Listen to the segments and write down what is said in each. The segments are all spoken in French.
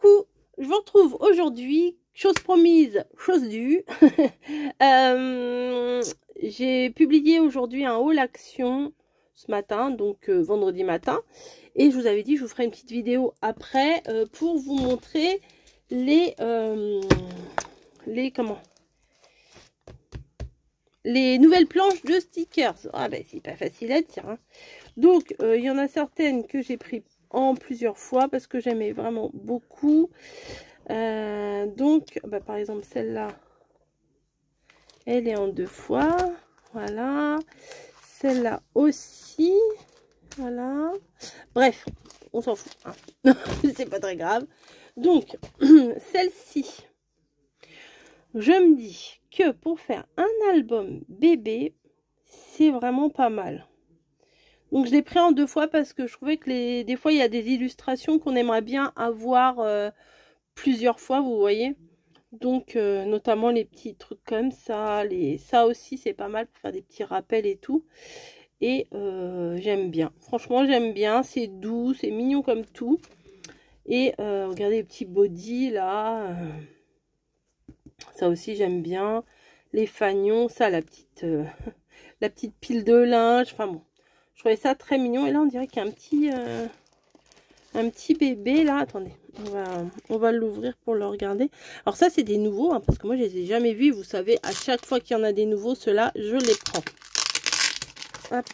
Coucou, je vous retrouve aujourd'hui, chose promise, chose due. J'ai publié aujourd'hui un haul action ce matin, donc vendredi matin. Et je vous avais dit que je vous ferai une petite vidéo après pour vous montrer les nouvelles planches de stickers. Ah ben c'est pas facile à dire, hein. Donc il y en a certaines que j'ai pris en plusieurs fois parce que j'aimais vraiment beaucoup. Donc bah, par exemple celle-là, elle est en 2 fois. Voilà. Celle-là aussi. Voilà. Bref, on s'en fout, hein. C'est pas très grave. Donc celle-ci, je me dis que pour faire un album bébé, c'est vraiment pas mal. Donc je l'ai pris en 2 fois parce que je trouvais que des fois il y a des illustrations qu'on aimerait bien avoir plusieurs fois, vous voyez. Donc notamment les petits trucs comme ça, ça aussi c'est pas mal pour faire des petits rappels et tout. Et j'aime bien, franchement j'aime bien, c'est doux, c'est mignon comme tout. Et regardez les petits body là, ça aussi j'aime bien. Les fagnons, ça la petite pile de linge, enfin bon. Je trouvais ça très mignon. Et là, on dirait qu'il y a un petit bébé là. Attendez, on va l'ouvrir pour le regarder. Alors ça, c'est des nouveaux, hein, parce que moi, je les ai jamais vus. Vous savez, à chaque fois qu'il y en a des nouveaux, ceux-là, je les prends. Hop.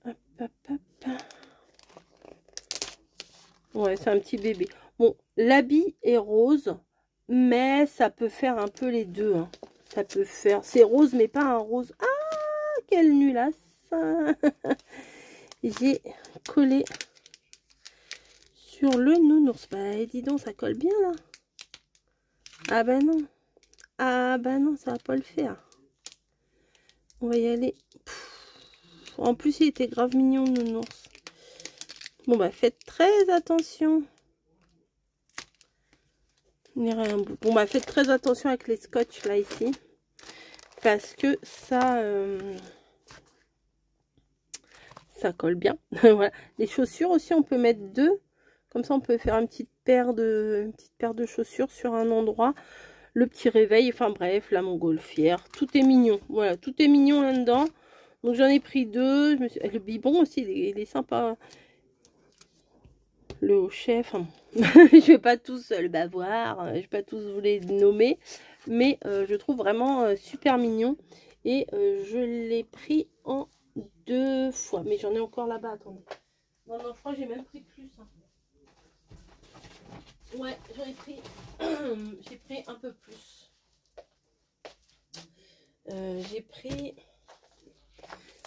Hop, hop, hop. Ouais, c'est un petit bébé. Bon, l'habit est rose, mais ça peut faire un peu les deux, hein. Ça peut faire... C'est rose, mais pas un rose... Ah, quelle nulasse. J'ai collé sur le nounours. Bah, dis donc, ça colle bien, là. Ah, bah non. Ah, bah non, ça va pas le faire. On va y aller. Pff. En plus, il était grave mignon, le nounours. Bon, bah, faites très attention. Bon, bah, faites très attention avec les scotch, là, ici. Parce que ça... ça colle bien. Voilà. Les chaussures aussi, on peut mettre 2. Comme ça, on peut faire une petite paire de chaussures sur un endroit. Le petit réveil, enfin bref, la montgolfière. Tout est mignon. Voilà, tout est mignon là-dedans. Donc j'en ai pris 2. Le biberon aussi, il est sympa. Le hochet, enfin... je vais pas tous le bavoir. Je vais pas tous vous les nommer. Mais je trouve vraiment super mignon. Et je l'ai pris en 2 fois. Mais j'en ai encore là-bas, attendez. Non, je crois que j'ai même pris plus. Hein. Ouais, j'en ai pris... j'ai pris un peu plus.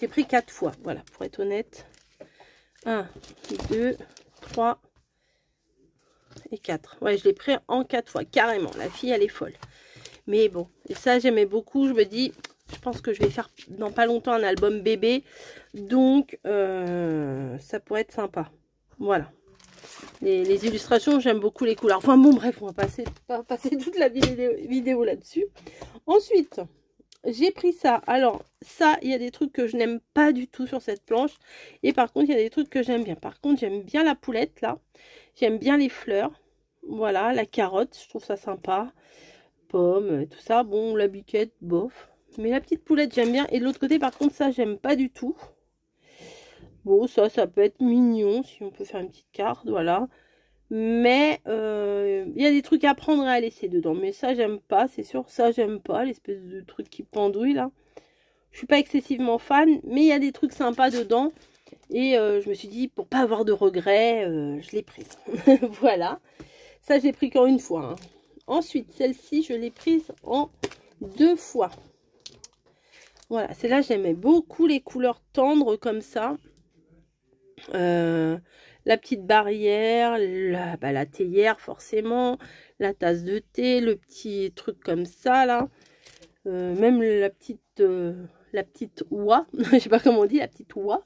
J'ai pris 4 fois. Voilà, pour être honnête. 1, 2, 3 et 4. Ouais, je l'ai pris en 4 fois. Carrément, la fille, elle est folle. Mais bon, et ça, j'aimais beaucoup. Je me dis... Je pense que je vais faire dans pas longtemps un album bébé. Donc, ça pourrait être sympa. Voilà. Les illustrations, j'aime beaucoup les couleurs. Enfin bon, bref, on va pas passer toute la vidéo là-dessus. Ensuite, j'ai pris ça. Alors, ça, il y a des trucs que je n'aime pas du tout sur cette planche. Et par contre, il y a des trucs que j'aime bien. Par contre, j'aime bien la poulette, là. J'aime bien les fleurs. Voilà, la carotte, je trouve ça sympa. Pomme, tout ça. Bon, la biquette, bof. Mais la petite poulette, j'aime bien. Et de l'autre côté, par contre, ça, j'aime pas du tout. Bon, ça peut être mignon. Si on peut faire une petite carte, voilà. Mais il y a des trucs à prendre et à laisser dedans. Mais ça, j'aime pas. C'est sûr, ça, j'aime pas. L'espèce de truc qui pendouille, là. Je suis pas excessivement fan. Mais il y a des trucs sympas dedans. Et je me suis dit, pour pas avoir de regrets, je l'ai prise. Voilà. Ça, je l'ai pris qu'en 1 fois. Hein. Ensuite, celle-ci, je l'ai prise en 2 fois. Voilà, celle-là, j'aimais beaucoup les couleurs tendres comme ça. La petite barrière, la théière forcément, la tasse de thé, le petit truc comme ça là. Même la petite oie, je sais pas comment on dit, la petite oie.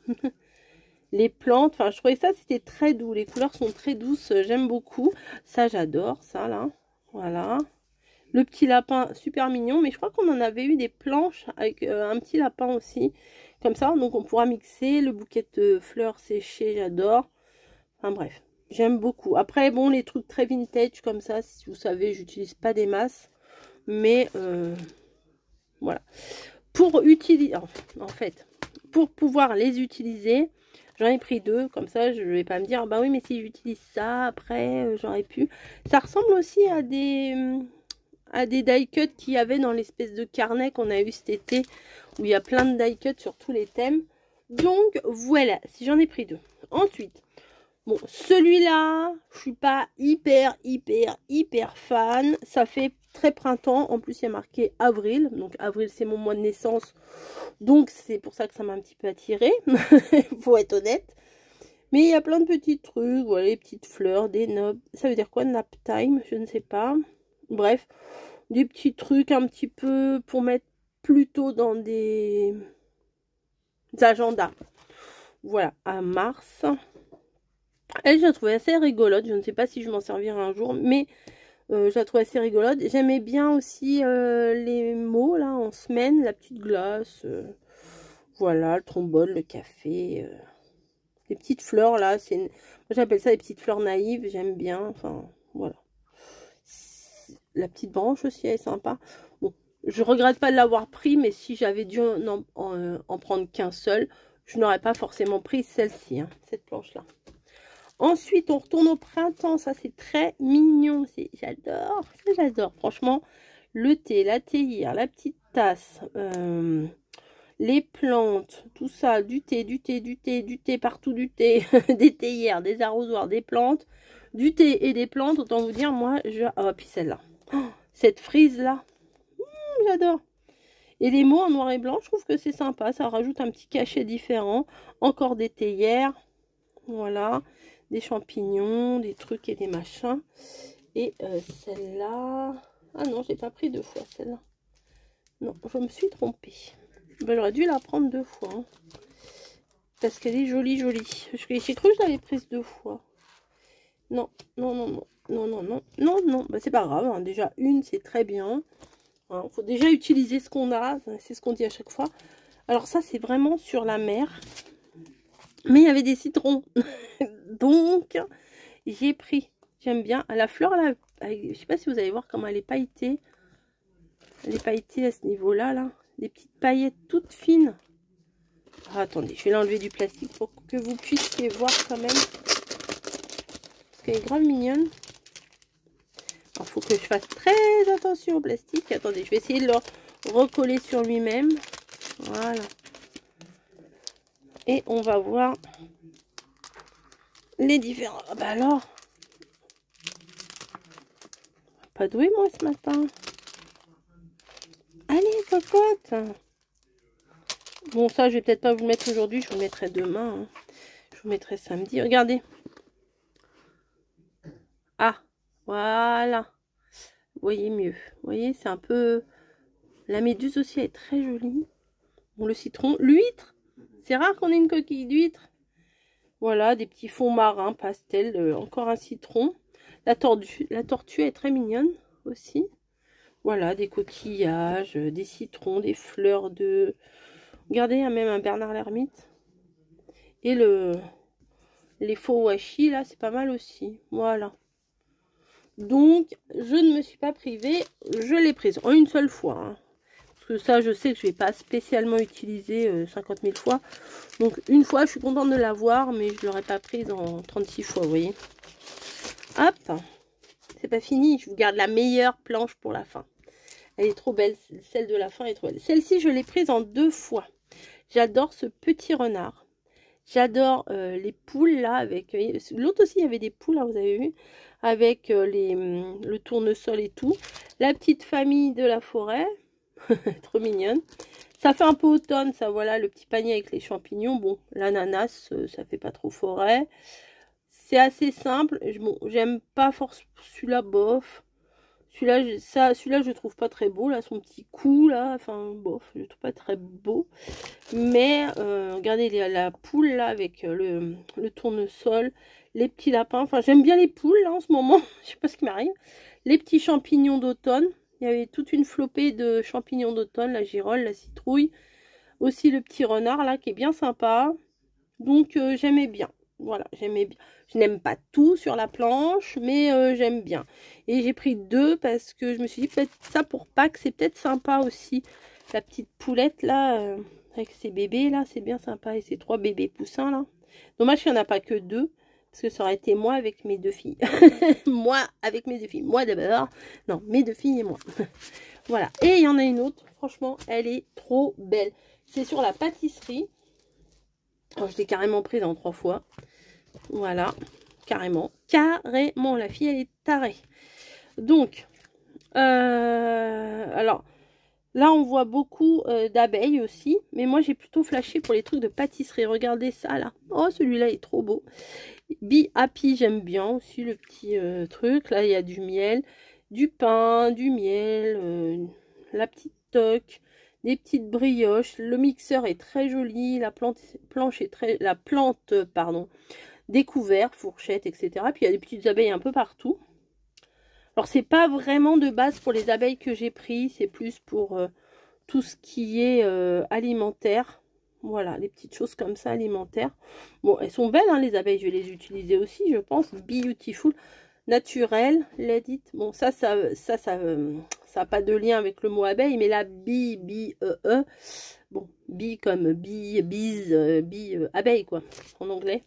Les plantes, enfin je trouvais ça c'était très doux. Les couleurs sont très douces, j'aime beaucoup. Ça j'adore, ça là. Voilà. Le petit lapin, super mignon. Mais je crois qu'on en avait eu des planches avec un petit lapin aussi. Comme ça, donc on pourra mixer. Le bouquet de fleurs séchées, j'adore. Enfin bref. J'aime beaucoup. Après, bon, les trucs très vintage comme ça, si vous savez, j'utilise pas des masses. Mais voilà. Pour utiliser, en fait, pour pouvoir les utiliser, j'en ai pris 2. Comme ça, je vais pas me dire, bah oui, mais si j'utilise ça, après, j'aurais pu. Ça ressemble aussi à des die cuts qu'il y avait dans l'espèce de carnet qu'on a eu cet été, où il y a plein de die cuts sur tous les thèmes. Donc, voilà, si j'en ai pris 2. Ensuite, bon, celui-là, je suis pas hyper fan. Ça fait très printemps. En plus, il y a marqué avril. Donc, avril, c'est mon mois de naissance. Donc, c'est pour ça que ça m'a un petit peu attiré. Faut être honnête. Mais il y a plein de petits trucs. Voilà, les petites fleurs, des nobs. Ça veut dire quoi, nap time? Je ne sais pas. Bref, des petits trucs un petit peu pour mettre plutôt dans des agendas. Voilà, à mars. Elle, je la trouvais assez rigolote. Je ne sais pas si je m'en servirai un jour, mais je la trouvais assez rigolote. J'aimais bien aussi les mots, là, en semaine. La petite glace. Voilà, le trombone, le café. Les petites fleurs, là. Moi, j'appelle ça les petites fleurs naïves. J'aime bien. Enfin, voilà. La petite branche aussi, elle est sympa. Bon, je regrette pas de l'avoir pris, mais si j'avais dû en prendre qu'un seul, je n'aurais pas forcément pris celle-ci, hein, cette planche-là. Ensuite, on retourne au printemps. Ça, c'est très mignon. J'adore. Ça, j'adore. Franchement, le thé, la théière, la petite tasse, les plantes, tout ça, du thé, partout du thé, des théières, des arrosoirs, des plantes, du thé et des plantes. Autant vous dire, moi, ah, puis celle-là. Oh, cette frise-là. J'adore. Et les mots en noir et blanc, je trouve que c'est sympa. Ça rajoute un petit cachet différent. Encore des théières. Voilà. Des champignons, des trucs et des machins. Et celle-là... Ah non, j'ai pas pris 2 fois celle-là. Non, je me suis trompée. Ben, j'aurais dû la prendre 2 fois. Hein, parce qu'elle est jolie. J'ai cru que je l'avais prise 2 fois. Non. Ben, c'est pas grave. Hein. Déjà, une, c'est très bien. Il faut déjà utiliser ce qu'on a. C'est ce qu'on dit à chaque fois. Alors ça, c'est vraiment sur la mer. Mais il y avait des citrons. Donc, j'ai pris. J'aime bien. La fleur, là, je sais pas si vous allez voir comment elle est pailletée. Elle est pailletée à ce niveau-là, là. Des petites paillettes toutes fines. Ah, attendez, je vais l'enlever du plastique pour que vous puissiez voir quand même. Parce qu'elle est grave mignonne. Alors, il faut que je fasse très attention au plastique. Attendez, je vais essayer de le recoller sur lui-même. Voilà. Et on va voir les différents. Ah bah alors, pas doué moi ce matin. Allez, cocotte. Bon, ça, je vais peut-être pas vous le mettre aujourd'hui. Je vous le mettrai demain. Hein. Je vous mettrai samedi. Regardez. Ah, voilà. Vous voyez mieux. Vous voyez, c'est un peu... La méduse aussi, elle est très jolie. Bon, le citron. L'huître. C'est rare qu'on ait une coquille d'huître. Voilà, des petits fonds marins, pastel. Encore un citron. La tortue est très mignonne aussi. Voilà, des coquillages, des citrons, des fleurs de... Regardez, il y a même un Bernard l'ermite. Et les faux washi, là, c'est pas mal aussi. Voilà. Donc, je ne me suis pas privée. Je l'ai prise en une seule fois. Hein. Parce que ça, je sais que je ne vais pas spécialement utiliser 50 000 fois. Donc, une fois, je suis contente de l'avoir. Mais je ne l'aurais pas prise en 36 fois, vous voyez. Hop. C'est pas fini. Je vous garde la meilleure planche pour la fin. Elle est trop belle. Celle de la fin est trop belle. Celle-ci, je l'ai prise en 2 fois. J'adore ce petit renard. J'adore les poules là. Avec l'autre aussi, il y avait des poules, là, vous avez vu. Avec le tournesol et tout. La petite famille de la forêt. Trop mignonne. Ça fait un peu automne, ça. Voilà, le petit panier avec les champignons. Bon, l'ananas, ça fait pas trop forêt. C'est assez simple. Bon, j'aime pas forcément celui-là, bof. Celui-là, je trouve pas très beau, là, son petit cou, là, enfin, bof, je trouve pas très beau. Mais, regardez, la poule, là, avec le tournesol, les petits lapins, enfin, j'aime bien les poules, là, en ce moment, je sais pas ce qui m'arrive. Les petits champignons d'automne, il y avait toute une flopée de champignons d'automne, la girole, la citrouille. Aussi le petit renard, là, qui est bien sympa. Donc, j'aimais bien. Voilà, j'aimais bien. Je n'aime pas tout sur la planche, mais j'aime bien. Et j'ai pris 2 parce que je me suis dit, peut-être ça pour Pâques, c'est peut-être sympa aussi. La petite poulette là, avec ses bébés là, c'est bien sympa. Et ses 3 bébés poussins là. Dommage qu'il n'y en a pas que 2, parce que ça aurait été moi avec mes 2 filles. Moi avec mes 2 filles. Moi d'abord. Non, mes 2 filles et moi. Voilà. Et il y en a une autre, franchement, elle est trop belle. C'est sur la pâtisserie. Alors, je l'ai carrément prise en 3 fois. Voilà, carrément. Carrément, la fille, elle est tarée. Donc, alors, là, on voit beaucoup d'abeilles aussi. Mais moi, j'ai plutôt flashé pour les trucs de pâtisserie. Regardez ça, là. Oh, celui-là est trop beau. Be Happy, j'aime bien aussi le petit truc. Là, il y a du miel, du pain, du miel, la petite toque, des petites brioches. Le mixeur est très joli. La plante découvert, fourchette, etc. Puis il y a des petites abeilles un peu partout. Alors, c'est pas vraiment de base pour les abeilles que j'ai pris. C'est plus pour tout ce qui est alimentaire. Voilà, les petites choses comme ça, alimentaires. Bon, elles sont belles, hein, les abeilles. Je vais les utiliser aussi, je pense. Beautiful, naturel, let it. Bon, ça n'a pas de lien avec le mot abeille, mais la B-E-E. Bon, bee comme bee, bees, abeille, quoi, en anglais.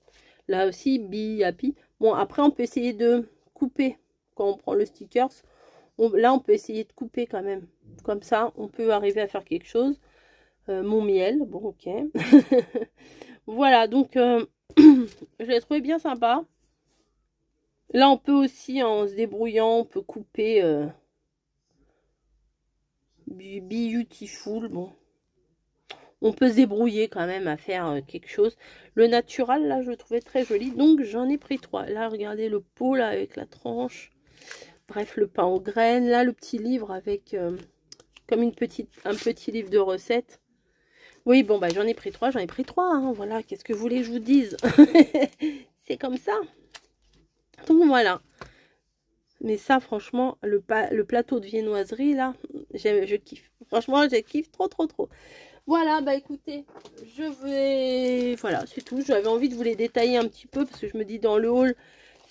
Là aussi, be happy. Bon, après, on peut essayer de couper quand on prend le stickers. Là, on peut essayer de couper quand même. Comme ça, on peut arriver à faire quelque chose. Mon miel, bon, ok. Voilà, donc, je l'ai trouvé bien sympa. Là, on peut aussi, en se débrouillant, on peut couper beautiful, bon. On peut se débrouiller quand même à faire quelque chose. Le natural, là, je le trouvais très joli. Donc, j'en ai pris 3. Là, regardez le pot, là, avec la tranche. Bref, le pain aux graines. Là, le petit livre avec... comme un petit livre de recettes. Oui, bon, bah, j'en ai pris 3. J'en ai pris 3, hein, voilà. Qu'est-ce que vous voulez que je vous dise? C'est comme ça. Donc, voilà. Mais ça, franchement, le plateau de viennoiserie, là, je kiffe. Franchement, je kiffe trop, trop, trop. Voilà, bah écoutez, je vais... Voilà, c'est tout. J'avais envie de vous les détailler un petit peu parce que je me dis dans le haul,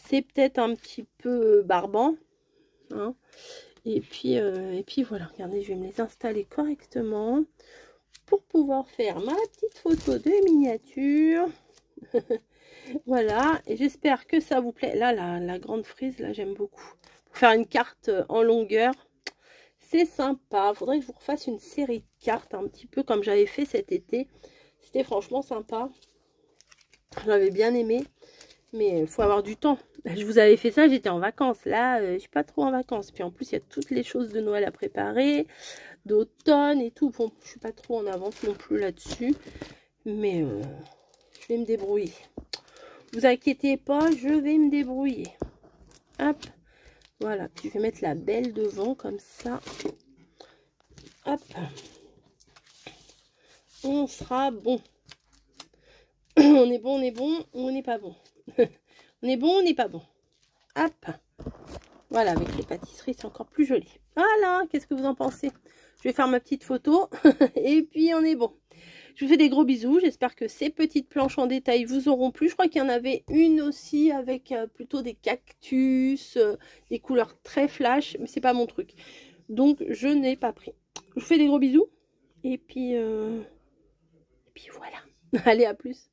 c'est peut-être un petit peu barbant. Hein. Et puis voilà, regardez, je vais me les installer correctement pour pouvoir faire ma petite photo de miniature. Voilà, et j'espère que ça vous plaît. Là, la grande frise, là, j'aime beaucoup. Pour faire une carte en longueur. C'est sympa. Faudrait que je vous refasse une série de cartes un petit peu comme j'avais fait cet été. C'était franchement sympa. J'avais bien aimé. Mais il faut avoir du temps. Je vous avais fait ça, j'étais en vacances. Là, je suis pas trop en vacances. Puis en plus, il y a toutes les choses de Noël à préparer. D'automne et tout. Bon, je suis pas trop en avance non plus là-dessus. Mais je vais me débrouiller. Vous inquiétez pas, je vais me débrouiller. Hop. Voilà, puis je vais mettre la belle devant comme ça. Hop. On sera bon. On est bon, ou on n'est pas bon. On est bon, on n'est pas bon. Hop. Voilà, avec les pâtisseries, c'est encore plus joli. Voilà, qu'est-ce que vous en pensez? Je vais faire ma petite photo. Et puis, on est bon. Je vous fais des gros bisous. J'espère que ces petites planches en détail vous auront plu. Je crois qu'il y en avait une aussi avec plutôt des cactus, des couleurs très flash. Mais c'est pas mon truc. Donc, je n'ai pas pris. Je vous fais des gros bisous. Et puis voilà. Allez, à plus.